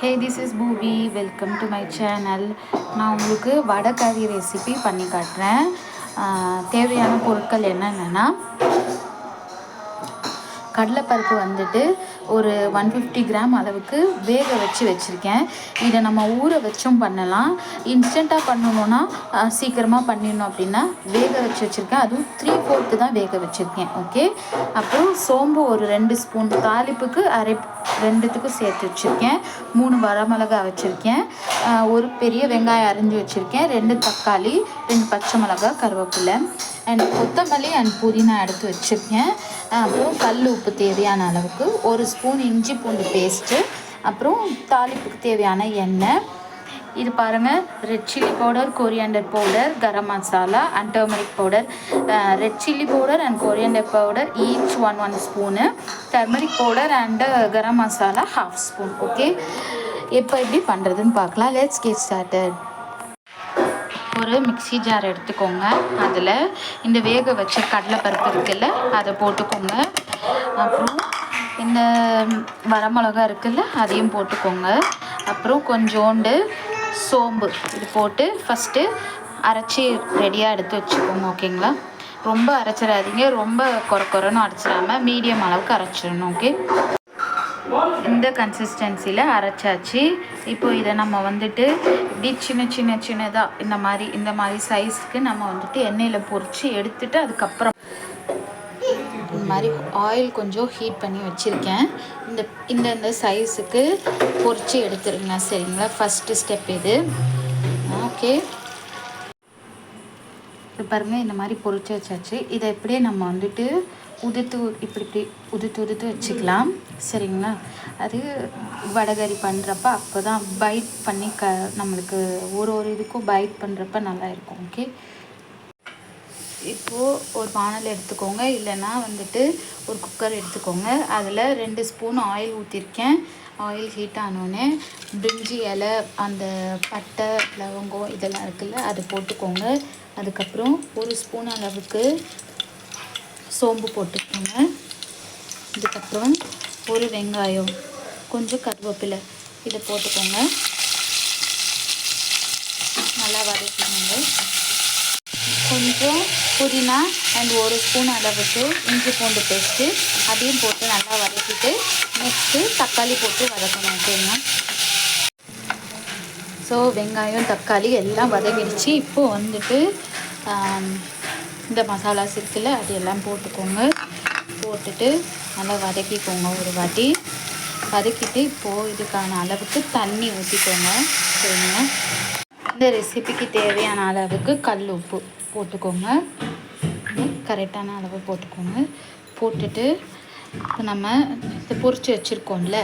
Hey, this is Bhuvi. Welcome to my channel. நான் உங்களுக்கு வடை கறி ரெசிபி பண்ணி காட்டுறேன். தேவையான பொருட்கள் என்னென்னா, கடலைப்பருப்பு வந்துட்டு ஒரு 150 கிராம் அளவுக்கு வேக வச்சுருக்கேன். இதை நம்ம ஊற வச்சும் பண்ணலாம். இன்ஸ்டண்ட்டாக பண்ணணுன்னா சீக்கிரமாக பண்ணிடணும் அப்படின்னா வேக வச்சுருக்கேன். அதுவும் 3/4 தான் வேக வச்சுருக்கேன். ஓகே. அப்புறம் சோம்பு ஒரு 2 ஸ்பூன், தாளிப்புக்கு ரெண்டுத்துக்கும் சேர்த்து வச்சுருக்கேன். 3 வரமிளகாய் வச்சுருக்கேன். ஒரு பெரிய வெங்காயம் அரிஞ்சு வச்சுருக்கேன். 2 தக்காளி, 2 பச்சை மிளகாய், கருவேப்பிலை அண்ட் கொத்தமல்லி அண்ட் புதினா எடுத்து வச்சுருக்கேன். அப்புறம் கல் உப்பு தேவையான அளவுக்கு, 1 ஸ்பூன் இஞ்சி பூண்டு பேஸ்ட்டு, அப்புறம் தாளிப்புக்கு தேவையான எண்ணெய். இது பாருங்கள், red chilli powder, coriander powder, garam masala and turmeric powder. Red chilli powder and coriander powder each 1 spoon, turmeric powder and garam masala 1/2 spoon. Okay, இப்போ எப்படி பண்ணுறதுன்னு பார்க்கலாம். Let's get started. ஒரு மிக்சி ஜார் எடுத்துக்கோங்க. அதில் இந்த வேக வச்ச கடலைப்பருப்பு இருக்குல்ல, அதை போட்டுக்கோங்க. அப்புறம் இந்த வரமிளகா இருக்குல்ல, அதையும் போட்டுக்கோங்க. அப்புறம் கொஞ்சோண்டு சோம்பு இது போட்டு ஃபஸ்ட்டு அரைச்சி ரெடியாக எடுத்து வச்சுக்கோங்க. ஓகேங்களா? ரொம்ப அரைச்சிடாதீங்க, ரொம்ப கொரன்னு அரைச்சிடாமல் மீடியம் அளவுக்கு அரைச்சிடணும். ஓகே, இந்த கன்சிஸ்டன்சியில் அரைச்சாச்சு. இப்போ இதை நம்ம வந்துட்டு இப்படி சின்னதாக இந்த மாதிரி சைஸ்க்கு நம்ம வந்துட்டு எண்ணெயில் பொரித்து எடுத்துட்டு அதுக்கப்புறம் இந்த மாதிரி ஆயில் கொஞ்சம் ஹீட் பண்ணி வச்சுருக்கேன். இந்த சைஸுக்கு பொரித்து எடுத்துருங்க. சரிங்களா? ஃபஸ்ட்டு ஸ்டெப் இது. ஓகே, இப்போ பாருங்கள், இந்த மாதிரி பொரித்து வச்சாச்சு. இதை எப்படியே நம்ம வந்துட்டு இப்படி உதுத்து வச்சுக்கலாம். சரிங்களா? அது வடகறி பண்ணுறப்ப அப்போ தான் பைட் பண்ணி நம்மளுக்கு ஒரு இதுக்கும் பைட் பண்ணுறப்ப நல்லா இருக்கும். ஓகே, இப்போது ஒரு பானல் எடுத்துக்கோங்க, இல்லைன்னா வந்துட்டு ஒரு குக்கர் எடுத்துக்கோங்க. அதில் 2 ஸ்பூன் ஆயில் ஊற்றிருக்கேன். ஆயில் ஹீட் ஆனோடனே பிரிஞ்சி இலை, அந்த பட்டை, லவங்கம் இதெல்லாம் இருக்குல்ல, அது போட்டுக்கோங்க. அதுக்கப்புறம் 1 ஸ்பூன் அளவுக்கு சோம்பு போட்டுக்கோங்க. இதுக்கப்புறம் ஒரு வெங்காயம், கொஞ்சம் கருவேப்பிலை இதை போட்டுக்கோங்க. நல்லா வதக்கிக்கோங்க. கொஞ்சம் புதினா அண்ட் 1 ஸ்பூன் அளவுக்கு இஞ்சி பூண்டு பேஸ்ட்டு, அதையும் போட்டு நல்லா வதக்கிட்டு நெக்ஸ்ட்டு தக்காளி போட்டு வதக்கணும். ஓகேங்களா? ஸோ வெங்காயம் தக்காளி எல்லாம் வதங்கிடுச்சு. இப்போது வந்துட்டு இந்த மசாலாஸ் இருக்குல்ல, அது எல்லாம் போட்டுக்கோங்க. போட்டுட்டு நல்லா வதக்கிக்கோங்க. ஒரு வாட்டி வதக்கிட்டு இப்போது இதுக்கான அளவுக்கு தண்ணி ஊற்றிக்கோங்க. சரிங்களா? இந்த ரெசிபிக்கு தேவையான அளவுக்கு கல் உப்பு போட்டுக்கோங்க. கரெக்டான அளவு போட்டுக்கோங்க. போட்டுட்டு நம்ம இதை பொரித்து வச்சுருக்கோம்ல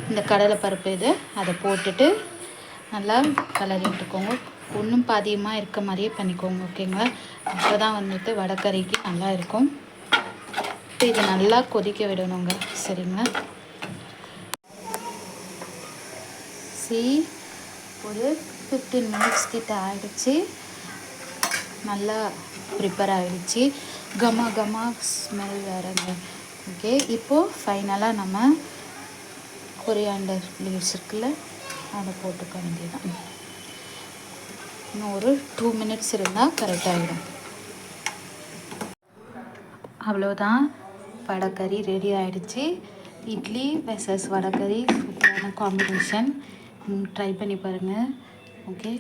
இந்த கடலைப்பருப்பு, அதை போட்டுட்டு நல்லா கலரி விட்டுக்கோங்க. ஒன்றும் பாதியமாக இருக்க மாதிரியே பண்ணிக்கோங்க. ஓகேங்களா? அப்போ தான் வந்துட்டு வடைக்கறிக்கு நல்லா இருக்கும். இப்போ இதை நல்லா கொதிக்க விடணுங்க. சரிங்களா? ஒரு 15 மினிட்ஸ் கிட்ட ஆகிடுச்சு. நல்லா ப்ரிப்பேர் ஆகிடுச்சு. Comma smell வேறுங்க. ஓகே, இப்போது ஃபைனலாக நம்ம கொரியாண்டர் லீவ்ஸ் இருக்குல்ல, அதை போட்டுக்க வேண்டியதான். இன்னும் ஒரு 2 மினிட்ஸ் இருந்தால் கரெக்டாகிடும். அவ்வளோதான், வடைக்கறி ரெடி ஆகிடுச்சு. இட்லி வெர்சஸ் வடைக்கறி சூப்பரான காம்பினேஷன். ட்ரை பண்ணி பாருங்கள். ஓகே.